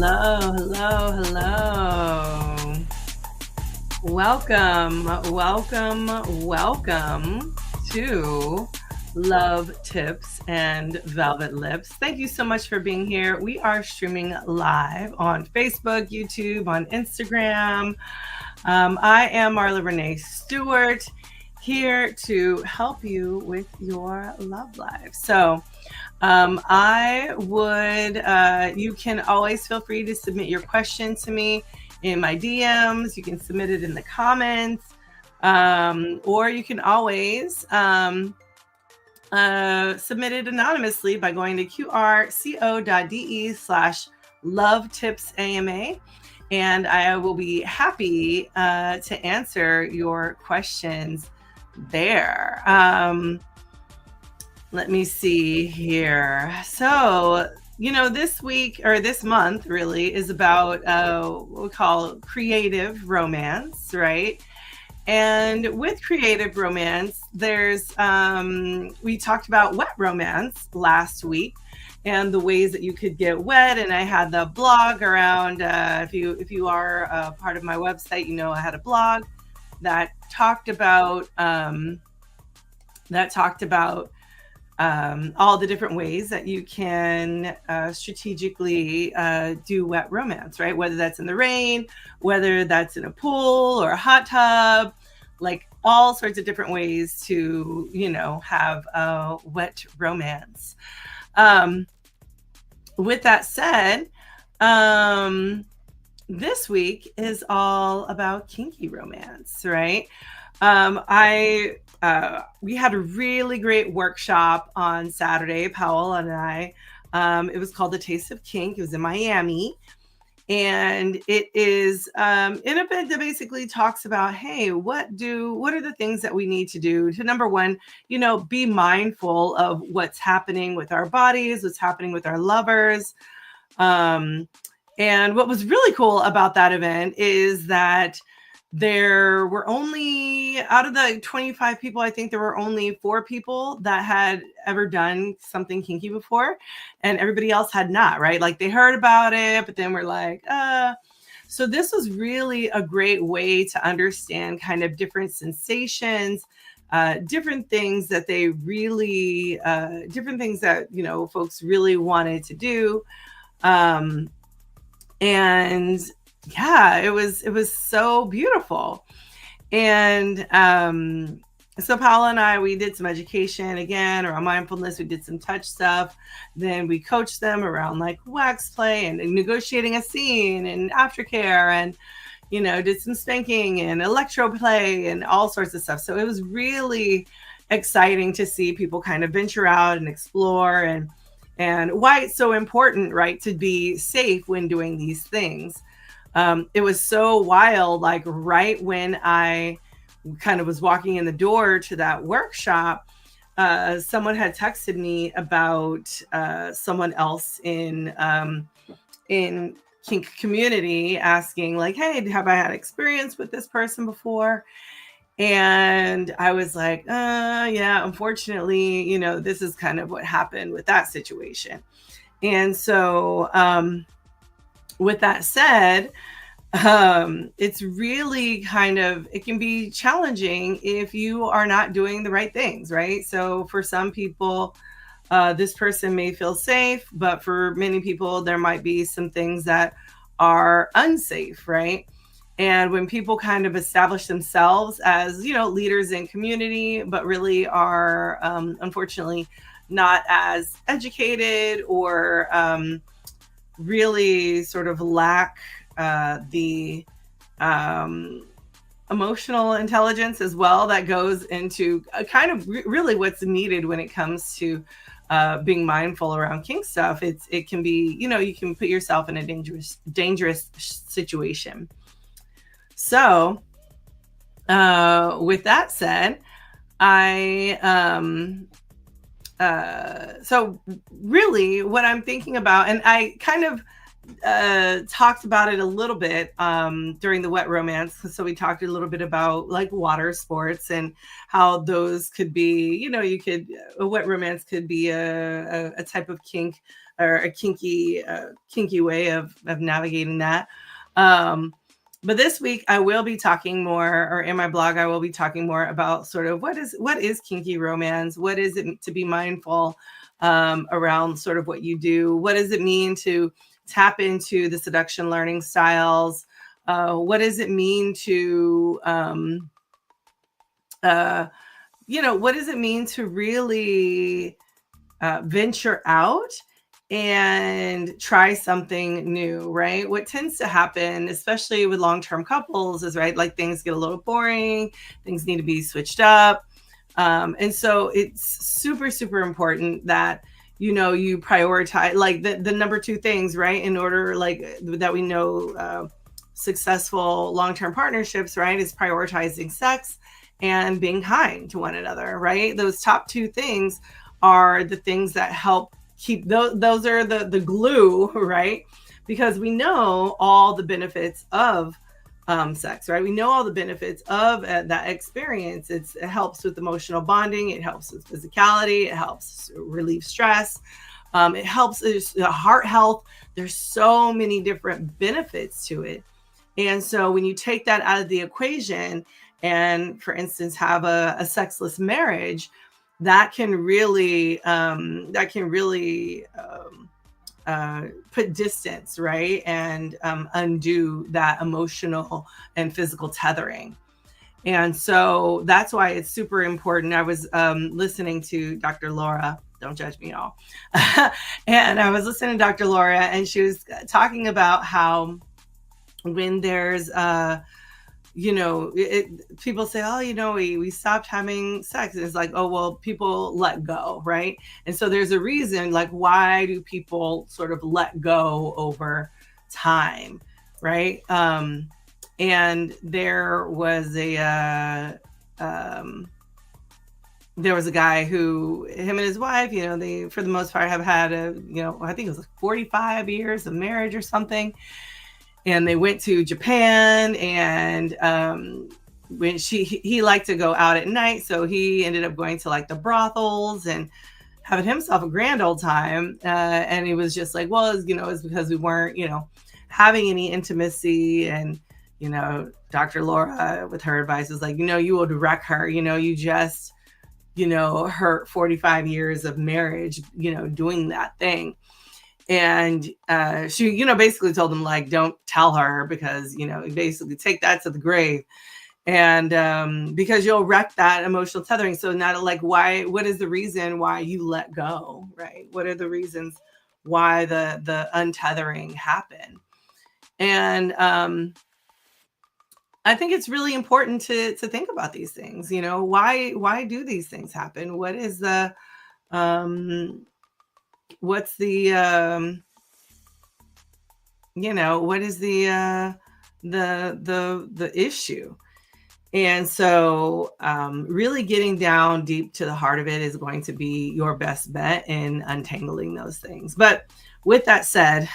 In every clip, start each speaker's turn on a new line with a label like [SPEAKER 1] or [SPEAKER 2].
[SPEAKER 1] Hello, hello, hello. Welcome to Love Tips and Velvet Lips. Thank you so much for being here. We are streaming live on Facebook, YouTube, on Instagram. I am Marla Renee Stewart, here to help you with your love life. So, you can always feel free to submit your question to me in my DMs. You can submit it in the comments, or you can always submit it anonymously by going to qrco.de/lovetipsama. And I will be happy to answer your questions there. Let me see here. So, this week or this month really is about what we call creative romance, right? And with creative romance, there's we talked about wet romance last week and the ways that you could get wet. And I had the blog around. If you are part of my website, I had a blog that talked about all the different ways that you can strategically do wet romance, right? Whether that's in the rain, whether that's in a pool or a hot tub, like all sorts of different ways to, have a wet romance. With that said, this week is all about kinky romance, right? We had a really great workshop on Saturday, Powell and I. It was called The Taste of Kink. It was in Miami. And it is an event that basically talks about, hey, what are the things that we need to do to, number one, be mindful of what's happening with our bodies, what's happening with our lovers. And what was really cool about that event is that there were only, out of the 25 people, I think there were only 4 people that had ever done something kinky before, and everybody else had not, right? Like they heard about it, but then we're like, So this was really a great way to understand kind of different sensations, different things that folks really wanted to do. And yeah, it was so beautiful. And so Paula and I, we did some education again around mindfulness. We did some touch stuff. Then we coached them around like wax play and negotiating a scene and aftercare, and did some spanking and electro play and all sorts of stuff. So it was really exciting to see people kind of venture out and explore, and why it's so important, right, to be safe when doing these things. It was so wild, like right when I kind of was walking in the door to that workshop, someone had texted me about someone else in kink community asking like, hey, have I had experience with this person before? And I was like, yeah, unfortunately, this is kind of what happened with that situation. And so, with that said, it's really it can be challenging if you are not doing the right things, right? So for some people, this person may feel safe, but for many people, there might be some things that are unsafe, right? And when people kind of establish themselves as, leaders in community, but really are, unfortunately, not as educated or really sort of lack the emotional intelligence as well, that goes into kind of really what's needed when it comes to being mindful around kink stuff. It can be, you can put yourself in a dangerous situation. So with that said, so really what I'm thinking about, and I kind of talked about it a little bit during the wet romance. So we talked a little bit about like water sports and how those could be, a wet romance could be a type of kink or a kinky way of navigating that. But this week I will be talking more, or in my blog, I will be talking more about sort of what is kinky romance? What is it to be mindful around sort of what you do? What does it mean to tap into the seduction learning styles? What does it mean to, what does it mean to really venture out and try something new, right? What tends to happen, especially with long-term couples, is right, like things get a little boring, things need to be switched up. And so it's super, super important that, you prioritize like the number two things, right? In order, like that we know successful long-term partnerships, right, is prioritizing sex and being kind to one another, right? Those top two things are the things that help keep those are the glue, right? Because we know all the benefits of sex, right? We know all the benefits of that experience. It helps with emotional bonding. It helps with physicality. It helps relieve stress. It helps heart health. There's so many different benefits to it. And so when you take that out of the equation and, for instance, have a sexless marriage, that can really put distance, right? And undo that emotional and physical tethering. And so that's why it's super important. I was listening to Dr. Laura. Don't judge me, y'all. And I was listening to Dr. Laura, and she was talking about how when there's people say, oh, we stopped having sex. And it's like, oh, well, people let go, right? And so there's a reason, like, why do people sort of let go over time, right? And there was a guy who, him and his wife, they, for the most part, have had I think it was like 45 years of marriage or something. And they went to Japan, and when he liked to go out at night, so he ended up going to like the brothels and having himself a grand old time. And he was just like, well, it's because we weren't, having any intimacy. And Dr. Laura, with her advice, was like, you would wreck her. You just hurt 45 years of marriage, doing that thing. And she, basically told him, like, don't tell her, because, basically take that to the grave. And because you'll wreck that emotional tethering. So not like, what is the reason why you let go, right? What are the reasons why the untethering happened? And I think it's really important to think about these things. Why do these things happen? What is the what's the what is the issue? And so really getting down deep to the heart of it is going to be your best bet in untangling those things. But with that said,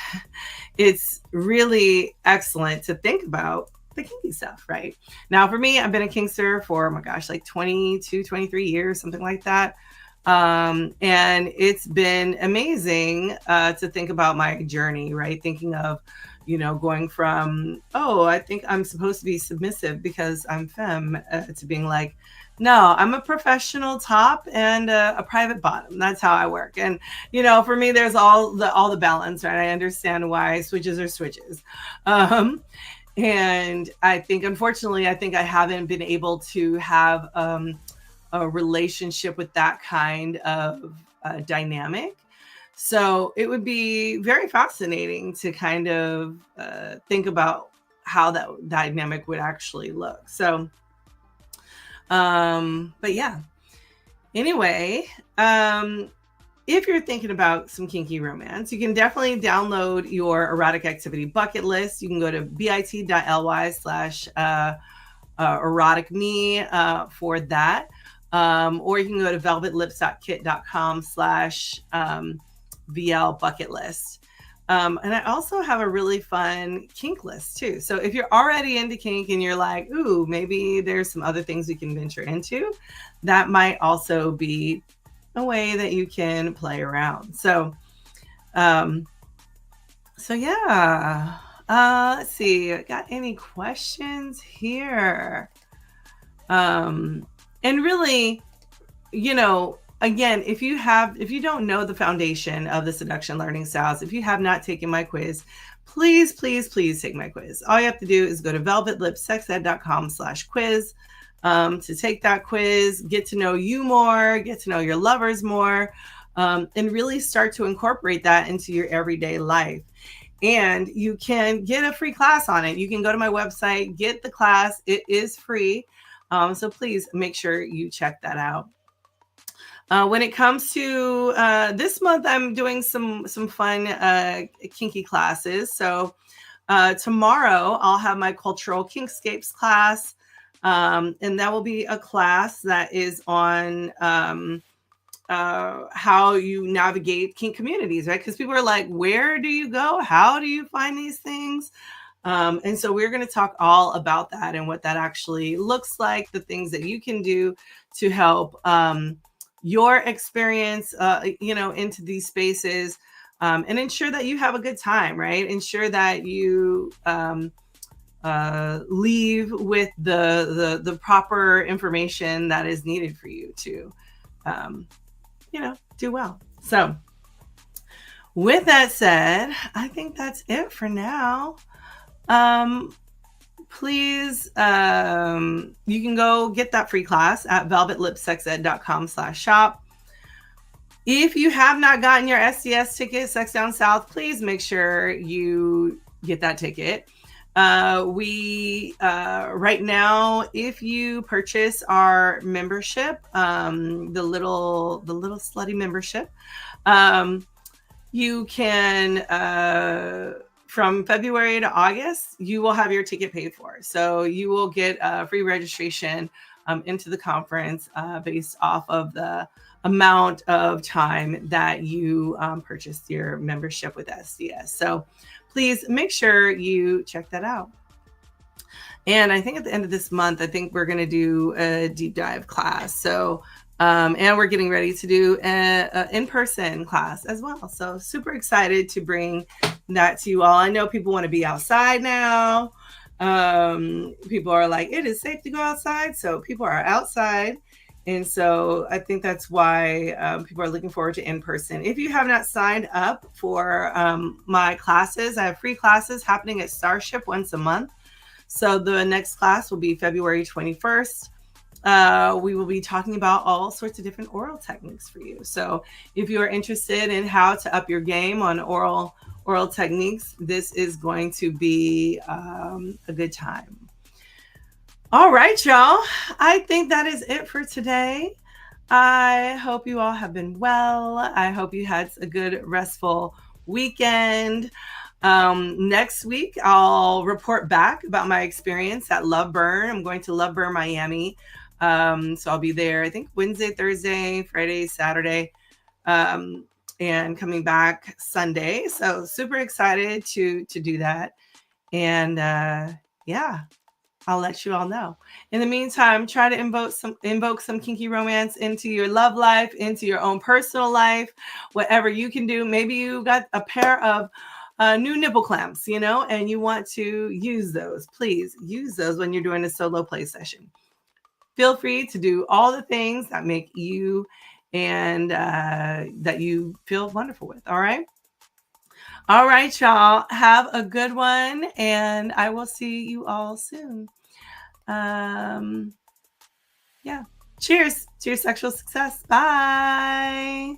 [SPEAKER 1] it's really excellent to think about the kinky stuff, right? Now, for me, I've been a kinkster for, oh my gosh, like 22, 23 years, something like that. And it's been amazing to think about my journey, right? Thinking of, going from, oh, I think I'm supposed to be submissive because I'm femme, to being like, no, I'm a professional top and a private bottom. That's how I work. And, for me, there's all the balance, right? I understand why switches are switches. And I think, unfortunately, I haven't been able to have a relationship with that kind of dynamic. So it would be very fascinating to kind of think about how that dynamic would actually look. So, but yeah, anyway, if you're thinking about some kinky romance, you can definitely download your erotic activity bucket list. You can go to bit.ly/erotic me for that. Or you can go to velvetlipskit.com/VL bucket list. And I also have a really fun kink list too. So if you're already into kink and you're like, ooh, maybe there's some other things we can venture into, that might also be a way that you can play around. So So yeah, let's see. Got any questions here? And really, again, if you don't know the foundation of the seduction learning styles, if you have not taken my quiz, please, please, please take my quiz. All you have to do is go to velvetlipsexed.com/quiz to take that quiz, get to know you more, get to know your lovers more, and really start to incorporate that into your everyday life. And you can get a free class on it. You can go to my website, get the class. It is free. So please make sure you check that out. When it comes to this month, I'm doing some fun kinky classes. So tomorrow I'll have my cultural kinkscapes class, and that will be a class that is on how you navigate kink communities, right? Because people are like, where do you go? How do you find these things? And so we're going to talk all about that and what that actually looks like, the things that you can do to help your experience, into these spaces, and ensure that you have a good time, right? Ensure that you leave with the proper information that is needed for you to, do well. So with that said, I think that's it for now. Please, you can go get that free class at velvetlipsexed.com/shop. If you have not gotten your SDS ticket, Sex Down South, please make sure you get that ticket. We right now, if you purchase our membership, the little slutty membership, you can from February to August, you will have your ticket paid for. So you will get a free registration into the conference based off of the amount of time that you purchased your membership with SDS. So please make sure you check that out. And I think at the end of this month, I think we're going to do a deep dive class. So, and we're getting ready to do an in-person class as well. So super excited to bring that to you all. I know people want to be outside now. People are like, it is safe to go outside. So people are outside. And so I think that's why people are looking forward to in-person. If you have not signed up for my classes, I have free classes happening at Starship once a month. So the next class will be February 21st. We will be talking about all sorts of different oral techniques for you. So if you are interested in how to up your game on oral techniques, this is going to be a good time. All right, y'all. I think that is it for today. I hope you all have been well. I hope you had a good, restful weekend. Next week, I'll report back about my experience at Love Burn. I'm going to Love Burn, Miami. So I'll be there, I think Wednesday, Thursday, Friday, Saturday, and coming back Sunday. So super excited to do that. And yeah, I'll let you all know. In the meantime, try to invoke some kinky romance into your love life, into your own personal life, whatever you can do. Maybe you got a pair of new nipple clamps, and you want to use those. Please use those when you're doing a solo play session. Feel free to do all the things that make you and that you feel wonderful with. All right. All right, y'all. Have a good one, and I will see you all soon. Yeah. Cheers to your sexual success. Bye.